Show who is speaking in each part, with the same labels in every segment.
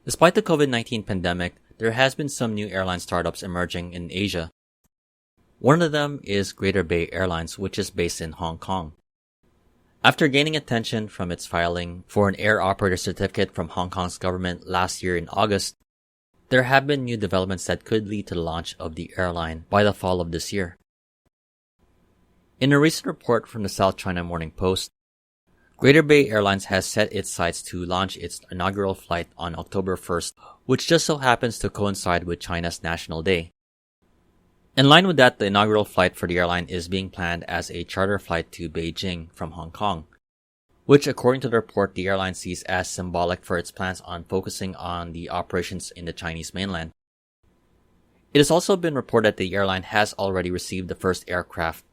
Speaker 1: Despite the COVID-19 pandemic, there has been some new airline startups emerging in Asia. One of them is Greater Bay Airlines, which is based in Hong Kong. After gaining attention from its filing for an air operator certificate from Hong Kong's government last year in August, there have been new developments that could lead to the launch of the airline by the fall of this year. In a recent report from the South China Morning Post, Greater Bay Airlines has set its sights to launch its inaugural flight on October 1st, which just so happens to coincide with China's National Day. In line with that, the inaugural flight for the airline is being planned as a charter flight to Beijing from Hong Kong, which according to the report the airline sees as symbolic for its plans on focusing on the operations in the Chinese mainland. It has also been reported that the airline has already received the first aircraft,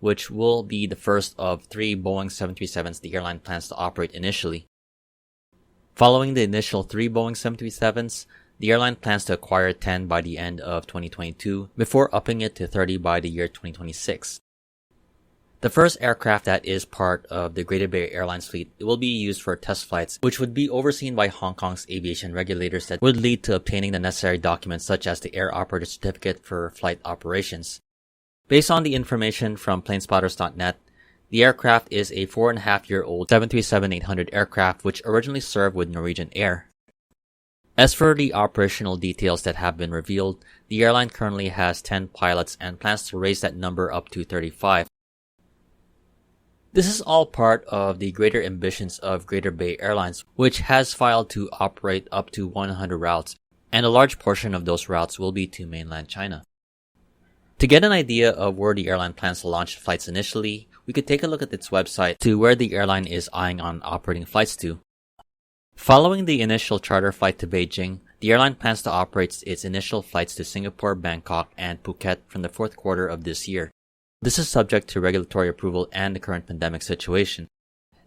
Speaker 1: which will be the first of 3 Boeing 737s the airline plans to operate initially. Following the initial 3 Boeing 737s, the airline plans to acquire 10 by the end of 2022 before upping it to 30 by the year 2026. The first aircraft that is part of the Greater Bay Airlines fleet will be used for test flights, which would be overseen by Hong Kong's aviation regulators that would lead to obtaining the necessary documents such as the Air Operator Certificate for flight operations. Based on the information from planespotters.net, the aircraft is a 4.5-year-old 737-800 aircraft which originally served with Norwegian Air. As for the operational details that have been revealed, the airline currently has 10 pilots and plans to raise that number up to 35. This is all part of the greater ambitions of Greater Bay Airlines, which has filed to operate up to 100 routes, and a large portion of those routes will be to mainland China. To get an idea of where the airline plans to launch flights initially, we could take a look at its website to where the airline is eyeing on operating flights to. Following the initial charter flight to Beijing, the airline plans to operate its initial flights to Singapore, Bangkok, and Phuket from the 4th quarter of this year. This is subject to regulatory approval and the current pandemic situation.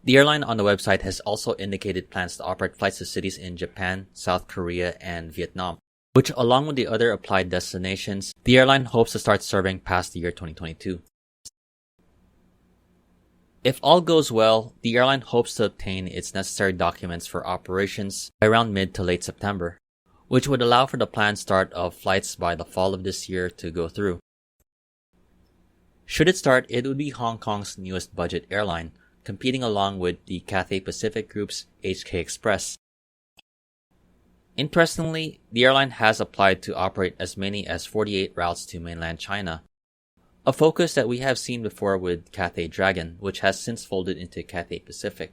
Speaker 1: The airline on the website has also indicated plans to operate flights to cities in Japan, South Korea, and Vietnam, which along with the other applied destinations, the airline hopes to start serving past the year 2022. If all goes well, the airline hopes to obtain its necessary documents for operations by around mid to late September, which would allow for the planned start of flights by the fall of this year to go through. Should it start, it would be Hong Kong's newest budget airline, competing along with the Cathay Pacific Group's HK Express. Interestingly, the airline has applied to operate as many as 48 routes to mainland China, a focus that we have seen before with Cathay Dragon, which has since folded into Cathay Pacific.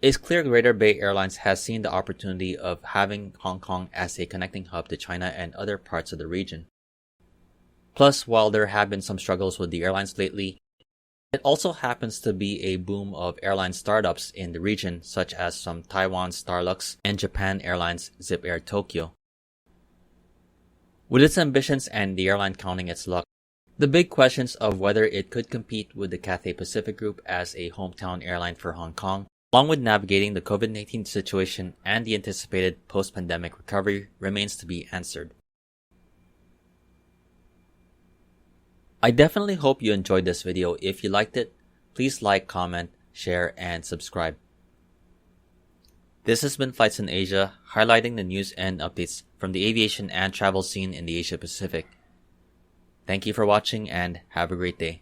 Speaker 1: It's clear Greater Bay Airlines has seen the opportunity of having Hong Kong as a connecting hub to China and other parts of the region. Plus, while there have been some struggles with the airlines lately, it also happens to be a boom of airline startups in the region, such as from Taiwan's Starlux and Japan Airlines' Zip Air Tokyo. With its ambitions and the airline counting its luck, the big questions of whether it could compete with the Cathay Pacific Group as a hometown airline for Hong Kong, along with navigating the COVID-19 situation and the anticipated post-pandemic recovery, remains to be answered. I definitely hope you enjoyed this video. If you liked it, please like, comment, share, and subscribe. This has been Flights in Asia, highlighting the news and updates from the aviation and travel scene in the Asia Pacific. Thank you for watching and have a great day.